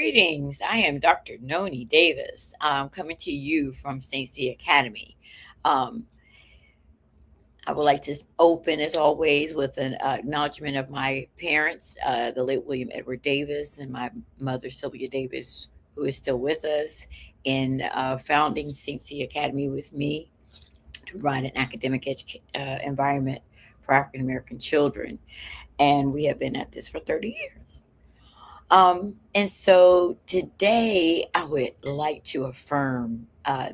Greetings. I am Dr. Noni Davis, coming to you from St. C Academy. Um, I would like to open, as always, with an acknowledgement of my parents, the late William Edward Davis, and my mother, Sylvia Davis, who is still with us, in founding St. C Academy with me to provide an academic environment for African American children. And we have been at this for 30 years. And so today I would like to affirm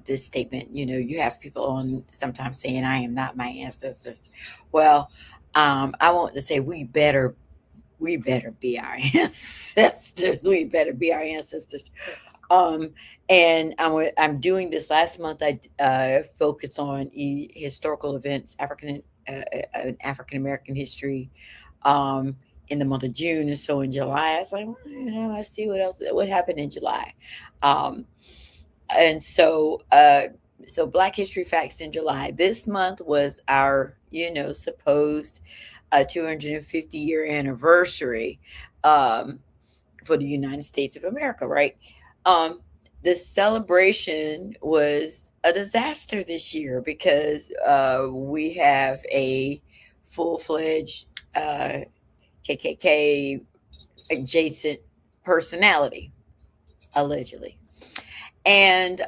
this statement. You know, you have people on sometimes saying, I am not my ancestors. Well, I want to say we better be our ancestors. We better be our ancestors. Um, and I'm doing this last month. I focus on historical events, African American history, um, in the month of June. And so in July, I was like, well, let's see what happened in July. Um, and so Black History Facts in July. This month was our, supposed 250-year anniversary, um, for the United States of America, right? Um, the celebration was a disaster this year because we have a full-fledged KKK adjacent personality, allegedly. And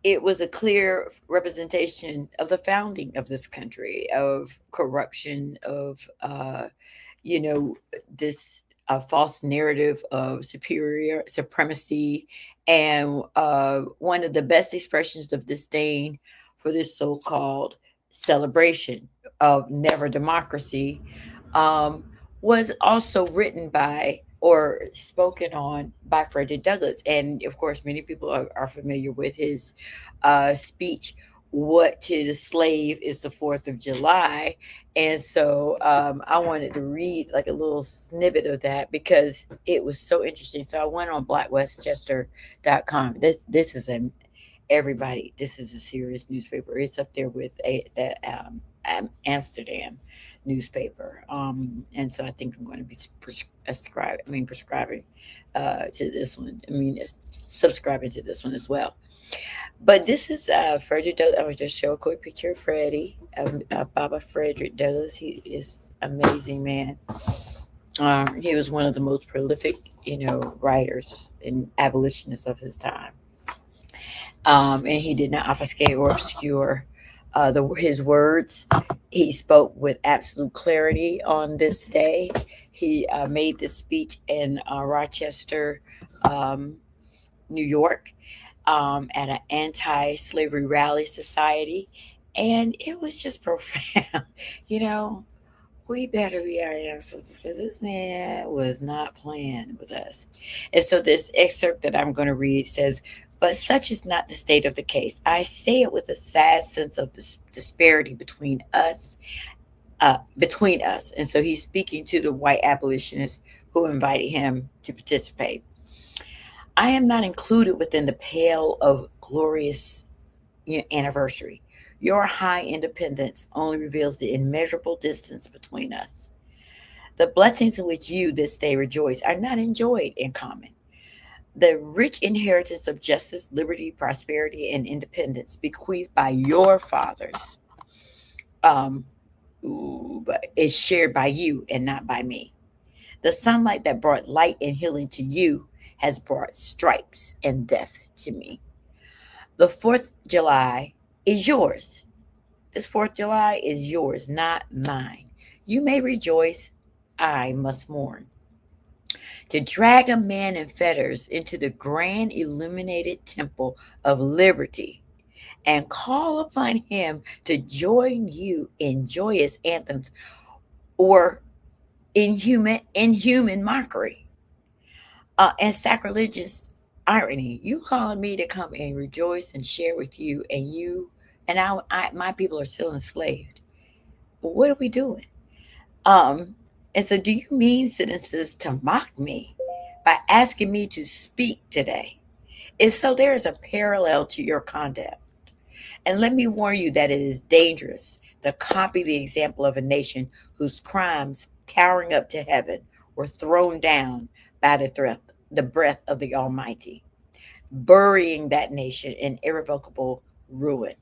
it was a clear representation of the founding of this country, of corruption, of, you know, this false narrative of superior supremacy, and one of the best expressions of disdain for this so-called celebration of never democracy, um, was also written by or spoken on by Frederick Douglass. And of course, many people are familiar with his speech, What to the Slave is the 4th of July. And so I wanted to read like a little snippet of that because it was so interesting. So I went on blackwestchester.com. This is a everybody. This is a serious newspaper. It's up there with Amsterdam newspaper. And so I think I'm going to be prescribing to this one. Subscribing to this one as well. But this is Frederick Douglass. I will just show a quick picture of Freddie, Baba Frederick Douglass. He is amazing man. He was one of the most prolific, writers and abolitionists of his time. And he did not obfuscate or obscure his words. He spoke with absolute clarity on this day. He made this speech in Rochester, um, New York, at an anti-slavery rally society, and it was just profound. you know, we better be our ancestors because this man was not playing with us. And so this excerpt that I'm going to read says, but such is not the state of the case. I say it with a sad sense of disparity between us. And so he's speaking to the white abolitionists who invited him to participate. I am not included within the pale of glorious anniversary. Your high independence only reveals the immeasurable distance between us. The blessings in which you this day rejoice are not enjoyed in common. The rich inheritance of justice, liberty, prosperity, and independence bequeathed by your fathers, um, but is shared by you and not by me. The sunlight that brought light and healing to you has brought stripes and death to me. The 4th of July is yours. This 4th of July is yours, not mine. You may rejoice, I must mourn. To drag a man in fetters into the grand illuminated temple of liberty and call upon him to join you in joyous anthems or inhuman mockery, and sacrilegious irony. You calling me to come and rejoice and share with you, and my people are still enslaved. What are we doing? Um, and so, do you mean, citizens, to mock me by asking me to speak today? If so, there is a parallel to your conduct. And let me warn you that it is dangerous to copy the example of a nation whose crimes, towering up to heaven, were thrown down by the breath of the Almighty, burying that nation in irrevocable ruin.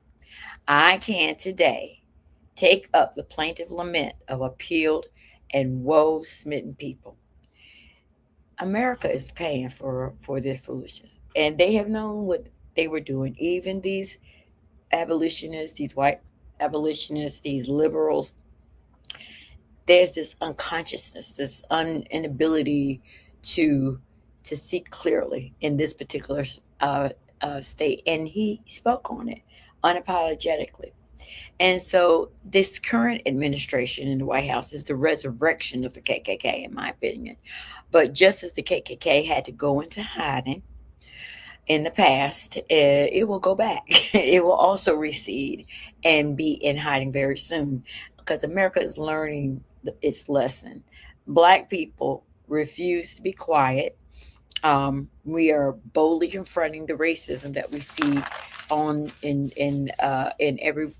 I can today take up the plaintive lament of appealed and woe smitten people. America is paying for their foolishness, and they have known what they were doing. Even these abolitionists, these white abolitionists, these liberals, there's this unconsciousness, this inability to to see clearly in this particular state, and he spoke on it unapologetically. And so, this current administration in the White House is the resurrection of the KKK, in my opinion. But just as the KKK had to go into hiding in the past, it will go back. It will also recede and be in hiding very soon because America is learning its lesson. Black people refuse to be quiet. We are boldly confronting the racism that we see on in every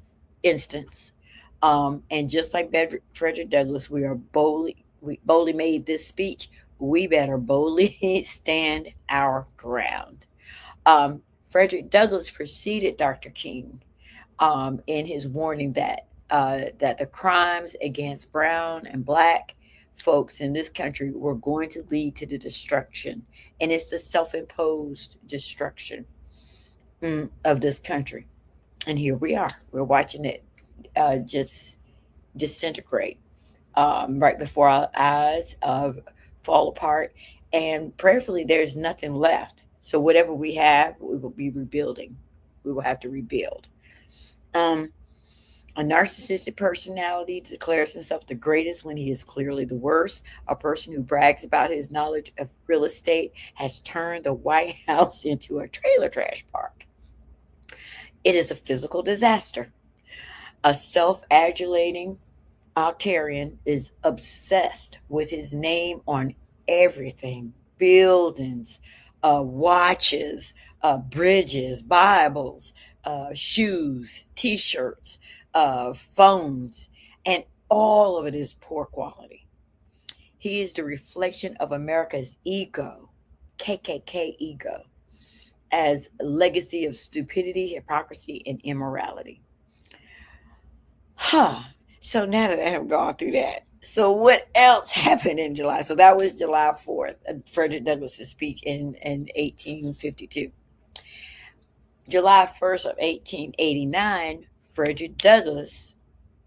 instance. And just like Frederick Douglass, we boldly made this speech. We better boldly stand our ground. Frederick Douglass preceded Dr. King in his warning that the crimes against brown and black folks in this country were going to lead to the destruction, and it's the self-imposed destruction of this country. And here we are. We're watching it just disintegrate right before our eyes, fall apart, and prayerfully, there's nothing left. So whatever we have, we will be rebuilding. We will have to rebuild. Um, a narcissistic personality declares himself the greatest when he is clearly the worst. A person who brags about his knowledge of real estate has turned the White House into a trailer trash park. It is a physical disaster. A self adulating Altarian is obsessed with his name on everything: buildings, watches, bridges, Bibles, shoes, t shirts, phones, and all of it is poor quality. He is the reflection of America's ego, KKK ego, as a legacy of stupidity, hypocrisy, and immorality. Huh. So now that I have gone through that, so what else happened in July? So that was July 4th, Frederick Douglass's speech in 1852. July 1st of 1889, Frederick Douglass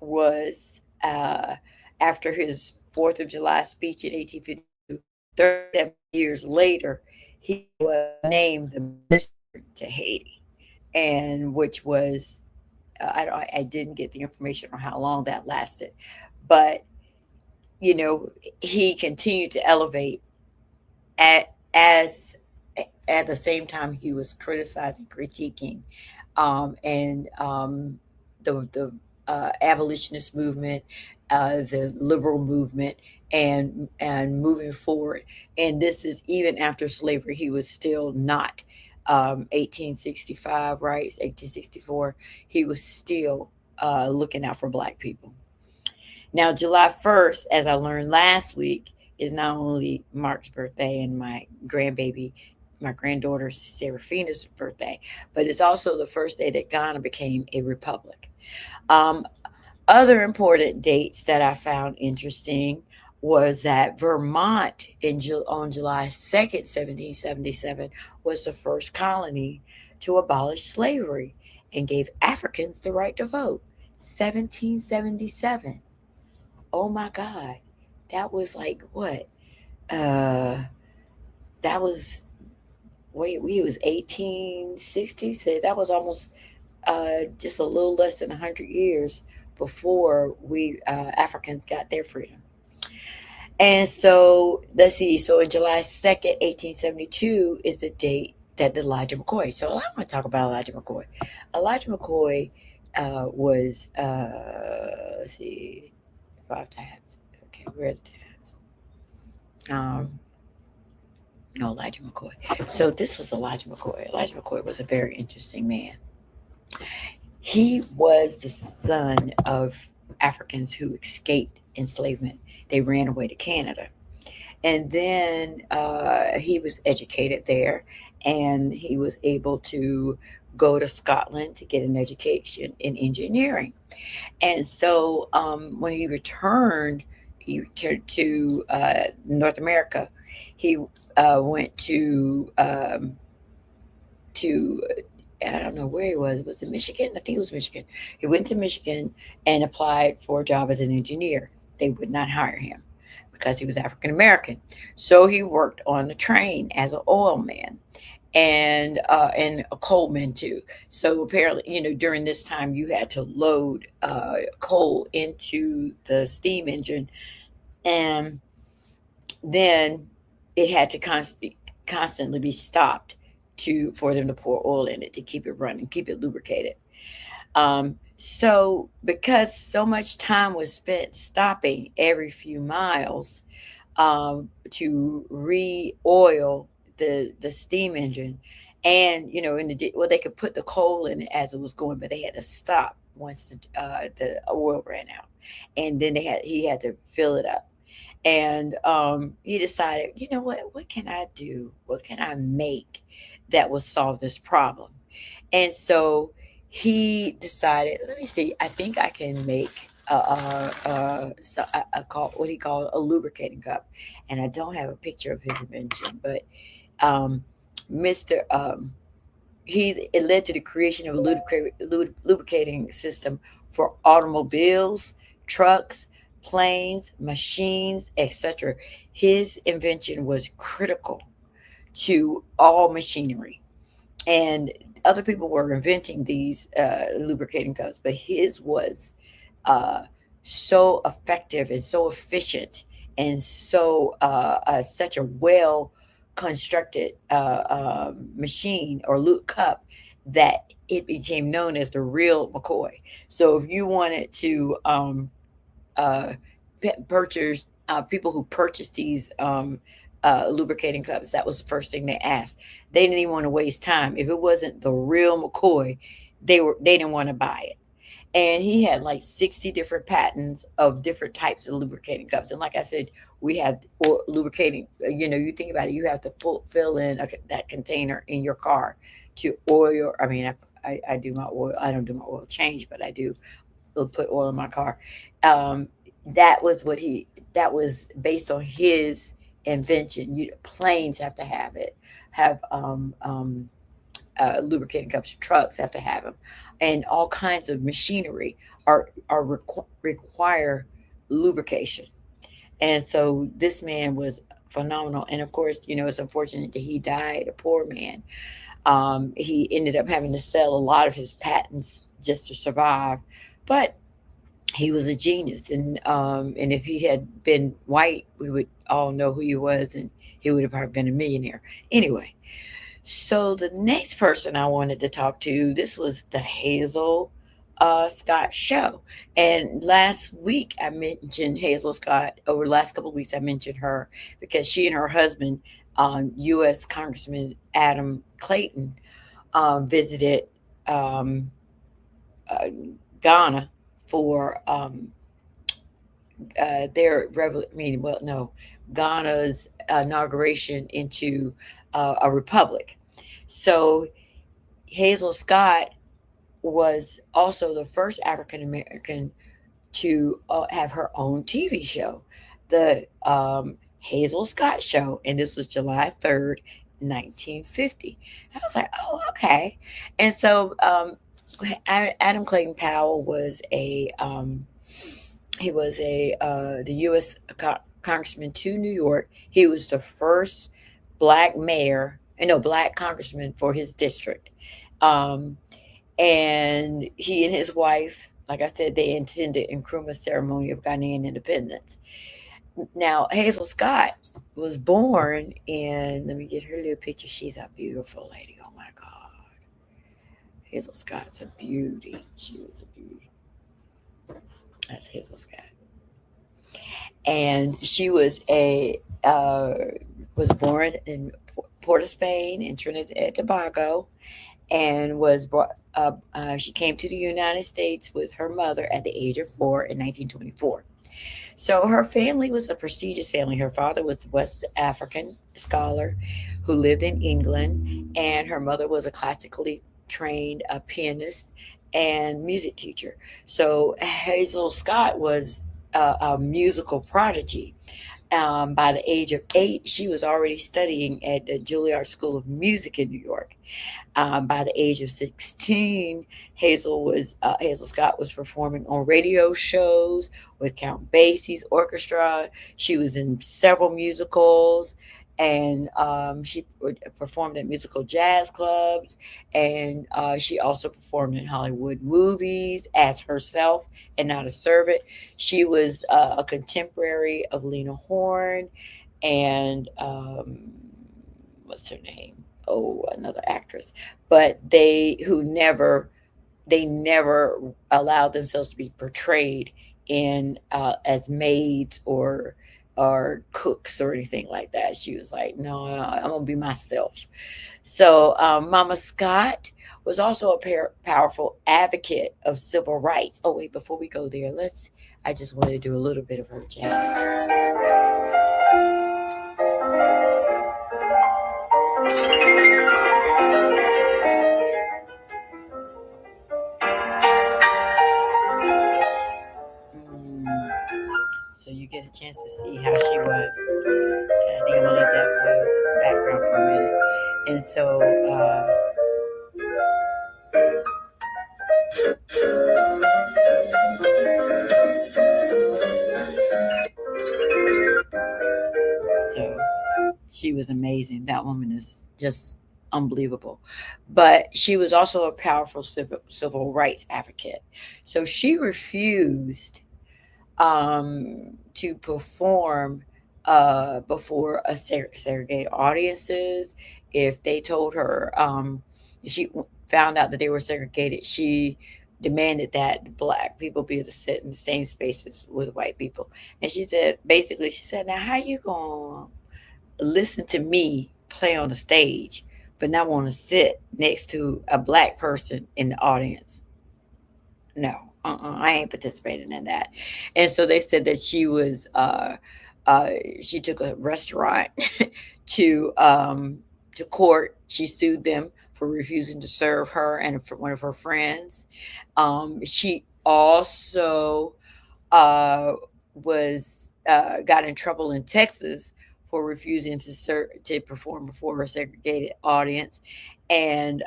was, after his 4th of July speech in 1852, 37 years later, he was named the minister to Haiti, and which was I didn't get the information on how long that lasted, but he continued to elevate as at the same time he was criticizing, critiquing, and the abolitionist movement, the liberal movement, and moving forward. And this is even after slavery; he was still not 1865, right? 1864. He was still looking out for Black people. Now, July 1st, as I learned last week, is not only Mark's birthday and my granddaughter Serafina's birthday, but it's also the first day that Ghana became a republic. Um, Other important dates that I found interesting was that Vermont on July 2nd, 1777, was the first colony to abolish slavery and gave Africans the right to vote. 1777. Oh my God. That was like what? Uh that was wait, we was 1860, so that was almost just a little less than 100 years before we Africans got their freedom. And so let's see. So in July 2nd, 1872 is the date that Elijah McCoy. So I want to talk about Elijah McCoy. Elijah McCoy was let's see, 5 tabs. Okay, where are the tabs? Um, no, Elijah McCoy. So this was Elijah McCoy. Elijah McCoy was a very interesting man. He was the son of Africans who escaped enslavement. They ran away to Canada. And then he was educated there, and he was able to go to Scotland to get an education in engineering. And so when he returned to North America. He went to I don't know where he was. Was it Michigan? I think it was Michigan. He went to Michigan and applied for a job as an engineer. They would not hire him because he was African American. So he worked on the train as an oil man and a coalman too. So apparently, during this time, you had to load coal into the steam engine, and then it had to constantly be stopped to for them to pour oil in it to keep it running, keep it lubricated. So because so much time was spent stopping every few miles to re-oil the steam engine, and well, they could put the coal in it as it was going, but they had to stop once the oil ran out, and then he had to fill it up. And he decided, what can I do? What can I make that will solve this problem? And so he decided, let me see, I think I can make what he called a lubricating cup. And I don't have a picture of his invention, but um, Mr. It led to the creation of a lubricating system for automobiles, trucks, planes, machines, etc. His invention was critical to all machinery, and other people were inventing these lubricating cups, but his was uh, so effective and so efficient and so such a well constructed machine or cup that it became known as the real McCoy. So if you wanted to uh, purchase people who purchased these lubricating cups, that was the first thing they asked. They didn't even want to waste time. If it wasn't the real McCoy, they didn't want to buy it. And he had like 60 different patents of different types of lubricating cups. And like I said, we have lubricating. You think about it, you have to fill in that container in your car to oil. I mean, I do my oil. I don't do my oil change, but I do put oil in my car. Um, that was what he. That was based on his invention. Planes have to have it. Have lubricating cups. Trucks have to have them, and all kinds of machinery require lubrication. And so this man was phenomenal. And of course, it's unfortunate that he died a poor man. He ended up having to sell a lot of his patents just to survive, but he was a genius. And if he had been white, we would all know who he was, and he would have probably been a millionaire. Anyway, so the next person I wanted to talk to, this was the Hazel Scott show. And last week I mentioned Hazel Scott. Over the last couple of weeks I mentioned her because she and her husband, U.S. Congressman Adam Clayton, visited um, uh, Ghana for meaning, well, no, Ghana's inauguration into a republic. So Hazel Scott was also the first African American to have her own TV show, the Hazel Scott Show, and this was July 3rd, 1950. I was like, oh, okay. And so Adam Clayton Powell was the U.S. Congressman to New York. He was the first black mayor, no, black congressman for his district. Um, and he and his wife, like I said, they attended Nkrumah's ceremony of Ghanaian independence. Now, Hazel Scott was born in, let me get her little picture. She's a beautiful lady. Oh my God. Hazel Scott's a beauty. She was a beauty. That's Hazel Scott. And she was born in Port of Spain in Trinidad and Tobago, and was brought up. She came to the United States with her mother at the age of 4 in 1924. So her family was a prestigious family. Her father was a West African scholar who lived in England, and her mother was a classically trained pianist and music teacher. So Hazel Scott was a musical prodigy. By the age of 8, she was already studying at the Juilliard School of Music in New York. By the age of 16, Hazel Scott was performing on radio shows with Count Basie's orchestra. She was in several musicals, and she performed at musical jazz clubs, and she also performed in Hollywood movies as herself and not a servant. She was a contemporary of Lena Horne and what's her name? Oh, another actress. But they never allowed themselves to be portrayed in as maids or cooks or anything like that. She was like, no, I'm gonna be myself. So Mama Scott was also a powerful advocate of civil rights. Oh wait, before we go there, let's. I just wanted to do a little bit of her jazz. Mm, so you get a chance to see how she was. I think I'm gonna let that background for a minute. And so, so she was amazing. That woman is just unbelievable. But she was also a powerful civil rights advocate. So she refused to perform before a segregated audiences. If they told her, if she found out that they were segregated, she demanded that black people be able to sit in the same spaces with white people. And she said, basically, she said, now how you going to listen to me play on the stage, but not want to sit next to a black person in the audience? No, I ain't participating in that. And so they said that uh, she took a restaurant to court. She sued them for refusing to serve her and for one of her friends. She also uh, was got in trouble in Texas for refusing to perform before a segregated audience, and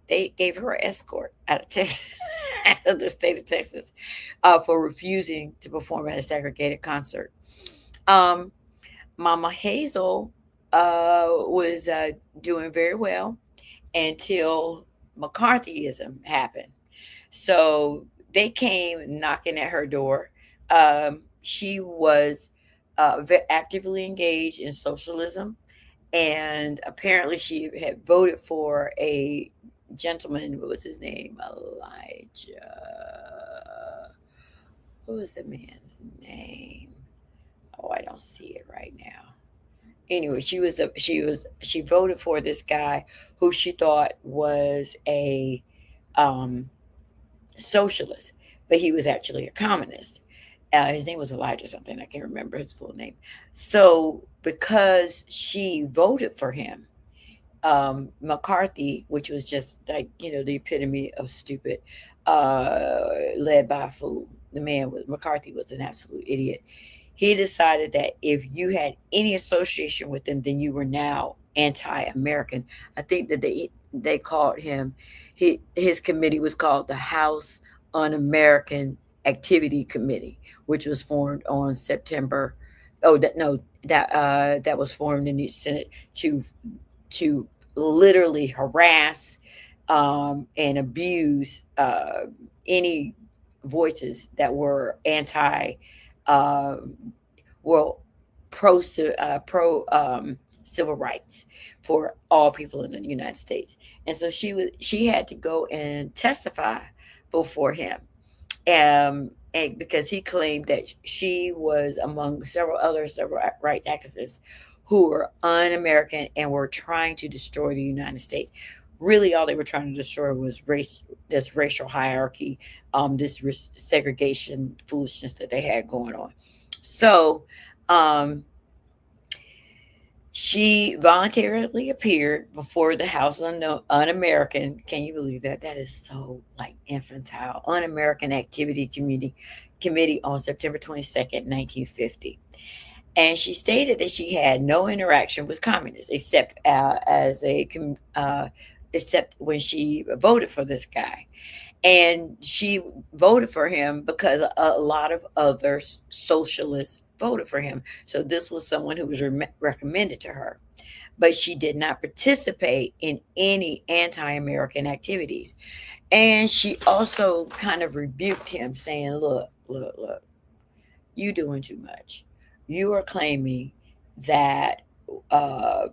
they gave her an escort out of Texas, out of the state of Texas, for refusing to perform at a segregated concert. Um, Mama Hazel was doing very well until McCarthyism happened. So they came knocking at her door. She was actively engaged in socialism, and apparently she had voted for a gentleman. What was his name? Elijah. What was the man's name? Oh, I don't see it right now. Anyway, she voted for this guy who she thought was a um, socialist, but he was actually a communist. His name was Elijah something. I can't remember his full name. So, because she voted for him, McCarthy, which was just like, the epitome of stupid, led by a fool. The man was McCarthy was an absolute idiot. He decided that if you had any association with him, then you were now anti-American. I think that they called him. His committee was called the House Un-American Activity Committee, which was formed on September. Oh, that no, that was formed in the Senate to literally harass and abuse any voices that were anti, uh, well, pro civil rights for all people in the United States. And so she had to go and testify before him, and because he claimed that she was among several other civil rights activists who were un-American and were trying to destroy the United States. Really, all they were trying to destroy was this racial hierarchy, this segregation foolishness that they had going on. So, um, she voluntarily appeared before the House Un-American. Can you believe that? That is so like infantile. Un-American Activity Committee on September 22nd, 1950. And she stated that she had no interaction with communists except when she voted for this guy. And she voted for him because a lot of other socialists voted for him. So this was someone who was recommended to her, but she did not participate in any anti-American activities. And she also kind of rebuked him, saying, look, you doing too much. You are claiming that uh,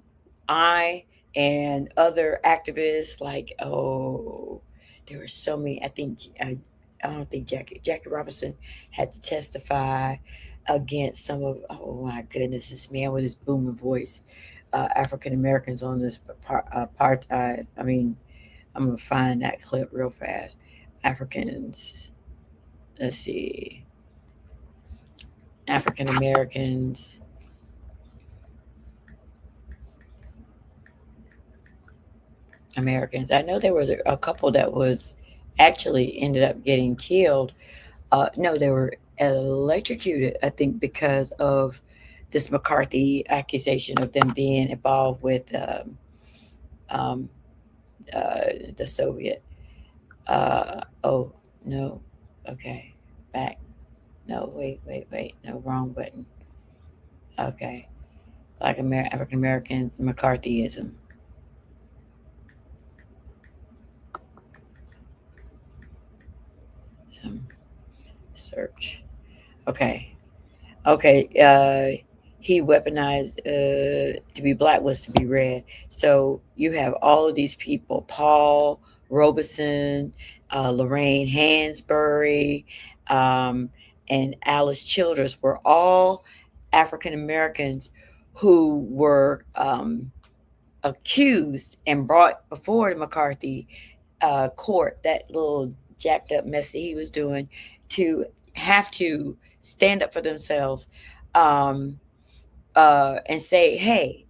I and other activists, like, oh, there were so many. I don't think Jackie Robinson had to testify against some of. Oh my goodness, this man with his booming voice, African Americans on this apartheid. I mean, I'm gonna find that clip real fast. Africans. Let's see. African Americans. Americans. I know there was a couple that was actually ended up getting killed. No, they were electrocuted, I think, because of this McCarthy accusation of them being involved with um, the Soviet. Oh, no. Okay. Back. No, wait. No, wrong button. Okay. Like African Americans, McCarthyism. Some search. Okay. Okay. He weaponized to be black was to be red. So you have all of these people: Paul Robeson, Lorraine Hansberry, um, and Alice Childress were all African Americans who were accused and brought before the McCarthy court, that little jacked up mess that he was doing, to have to stand up for themselves, um, and say, "Hey,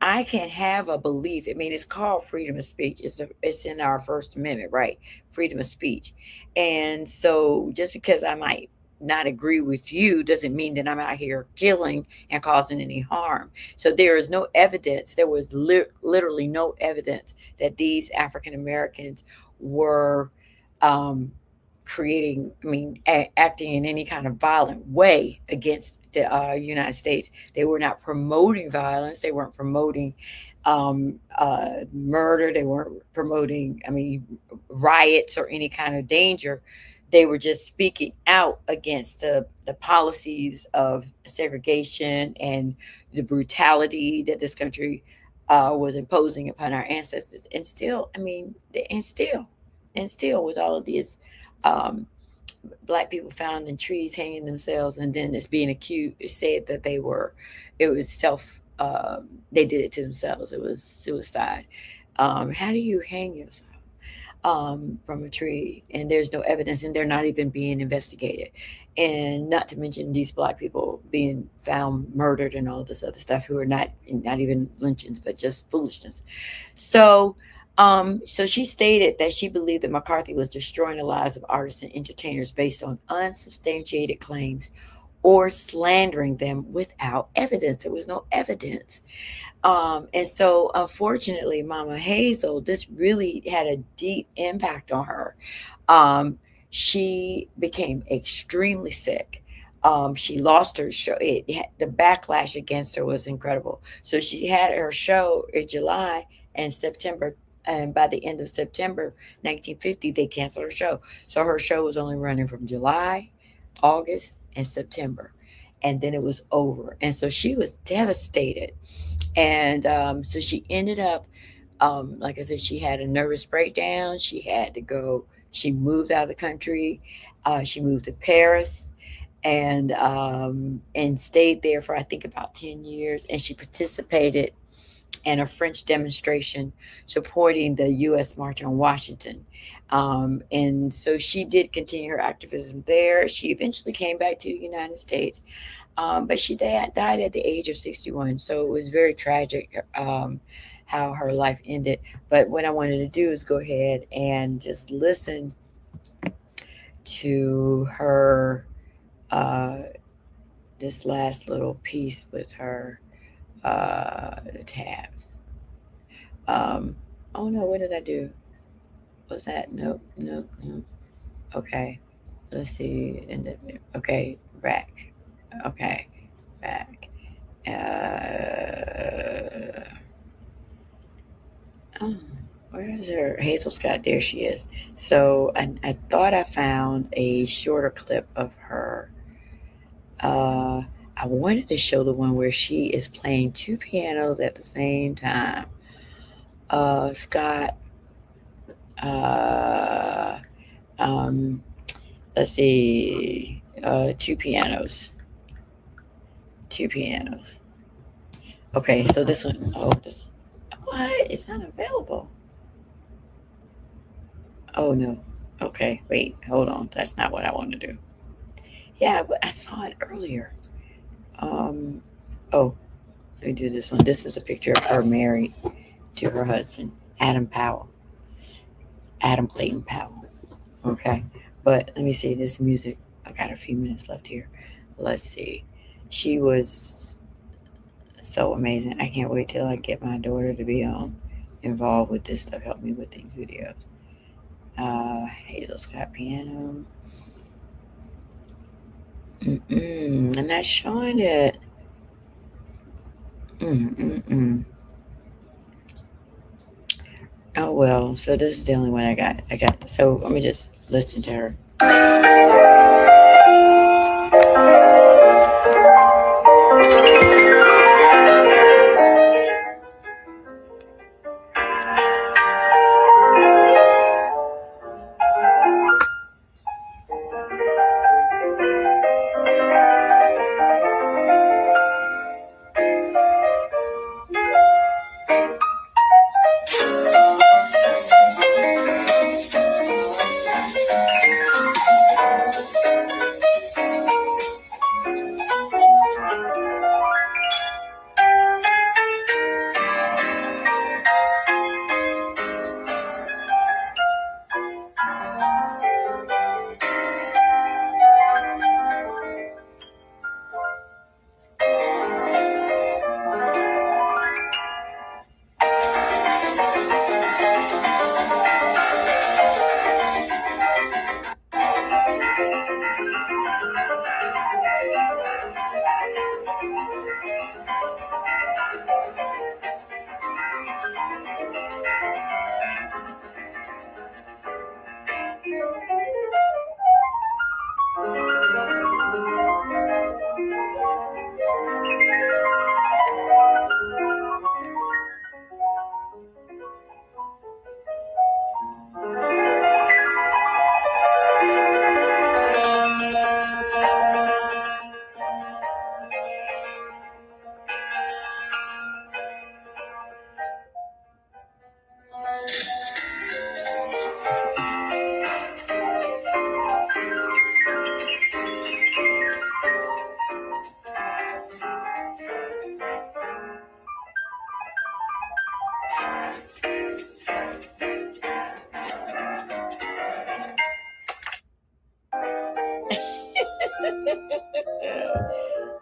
I can have a belief." I mean, it's called freedom of speech. It's in our First Amendment, right? Freedom of speech. And so, just because I might not agree with you doesn't mean that I'm out here killing and causing any harm. So there is no evidence. There was literally no evidence that these African Americans were um, creating, I mean, acting in any kind of violent way against the United States. They were not promoting violence. They weren't promoting murder. They weren't promoting, I mean, riots or any kind of danger. They were just speaking out against the policies of segregation and the brutality that this country was imposing upon our ancestors. And still, I mean, and still with all of these um, black people found in trees hanging themselves, and then it's being accused, said that it was they did it to themselves. It was suicide. How do you hang yourself from a tree, and there's no evidence, and they're not even being investigated? And not to mention these black people being found murdered and all this other stuff, who are not even lynchings, but just foolishness. So she stated that she believed that McCarthy was destroying the lives of artists and entertainers based on unsubstantiated claims or slandering them without evidence. There was no evidence. And so, unfortunately, Mama Hazel, this really had a deep impact on her. Um, she became extremely sick. She lost her show. The backlash against her was incredible. So she had her show in July and September, and by the end of September 1950, they canceled her show. So her show was only running from July, August, and September, and then it was over. And so she was devastated. And so she ended up, like I said, she had a nervous breakdown. She had to go. She moved out of the country. She moved to Paris, and stayed there for, I think, about 10 years. And she participated and a French demonstration supporting the U.S. March on Washington. And so she did continue her activism there. She eventually came back to the United States, but she died at the age of 61. So it was very tragic how her life ended. But what I wanted to do is go ahead and just listen to her, uh, this last little piece with her tabs. Um, oh no, what did I do? Was that? Nope, nope, nope. Okay, let's see. Okay, back. Okay, back. Uh, oh, where is her? Hazel Scott. There she is. So I thought I found a shorter clip of her. I wanted to show the one where she is playing two pianos at the same time. Scott. Uh, um, let's see. Two pianos. Two pianos. Okay, so this one. Oh, this one. What? It's not available. Oh no. Okay, wait, hold on. That's not what I want to do. Yeah, but I saw it earlier. Um, oh, let me do this one. This is a picture of her married to her husband, Adam Powell, Adam Clayton Powell. Okay, but let me see this music. I got a few minutes left here. Let's see. She was so amazing. I can't wait till I get my daughter to be involved with this stuff. Help me with these videos. Hazel Scott piano. I'm not showing it. Mm-mm-mm. Oh well, so this is the only one I got. So let me just listen to her.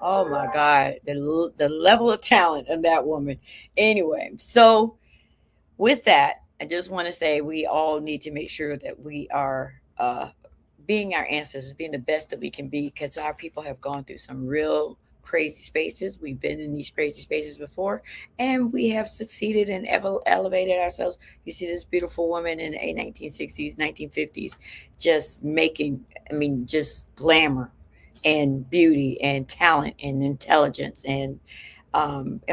Oh my God, the level of talent of that woman. Anyway, so with that, I just want to say we all need to make sure that we are being our ancestors, being the best that we can be, because our people have gone through some real crazy spaces. We've been in these crazy spaces before, and we have succeeded and elevated ourselves. You see this beautiful woman in the 1960s, 1950s, just making, I mean, just glamour and beauty and talent and intelligence and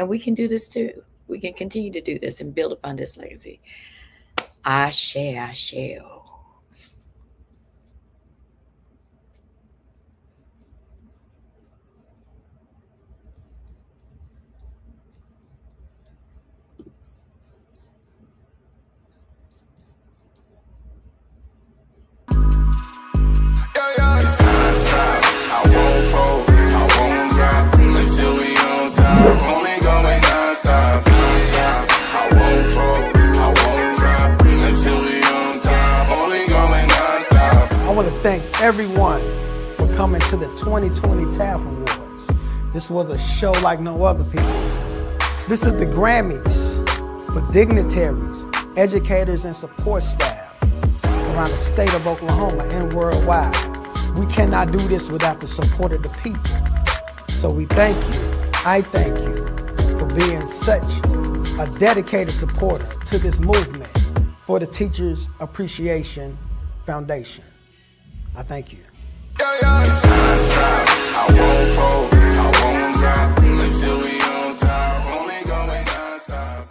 we can do this too. We can continue to do this and build upon this legacy. I shall. everyone for coming to the 2020 TAF Awards. This was a show like no other, people. This is the Grammys for dignitaries, educators, and support staff around the state of Oklahoma and worldwide. We cannot do this without the support of the people. So we thank you, I thank you, for being such a dedicated supporter to this movement for the Teachers Appreciation Foundation. I thank you. It's non-stop. I won't fold, I won't drop until we on top. Only going non-stop.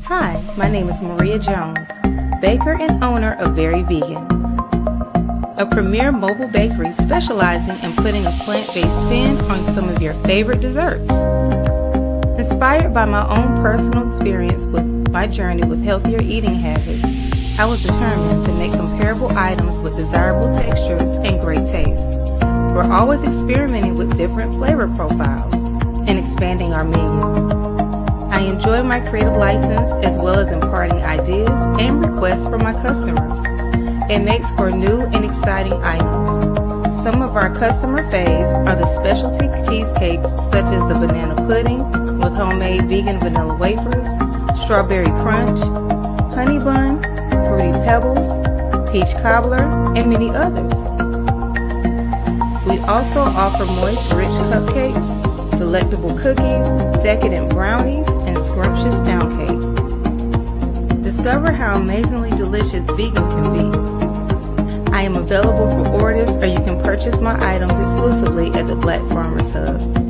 Hi, my name is Maria Jones, baker and owner of Very Vegan, a premier mobile bakery specializing in putting a plant-based spin on some of your favorite desserts. Inspired by my own personal experience with my journey with healthier eating habits, I was determined to make comparable items with desirable textures and great taste. We're always experimenting with different flavor profiles and expanding our menu. I enjoy my creative license as well as imparting ideas and requests from my customers. It makes for new and exciting items. Some of our customer faves are the specialty cheesecakes such as the banana pudding with homemade vegan vanilla wafers, strawberry crunch, honey bun, fruity pebbles, peach cobbler, and many others. We also offer moist, rich cupcakes, delectable cookies, decadent brownies, and scrumptious pound cake. Discover how amazingly delicious vegan can be. I am available for orders, or you can purchase my items exclusively at the Black Farmers Hub.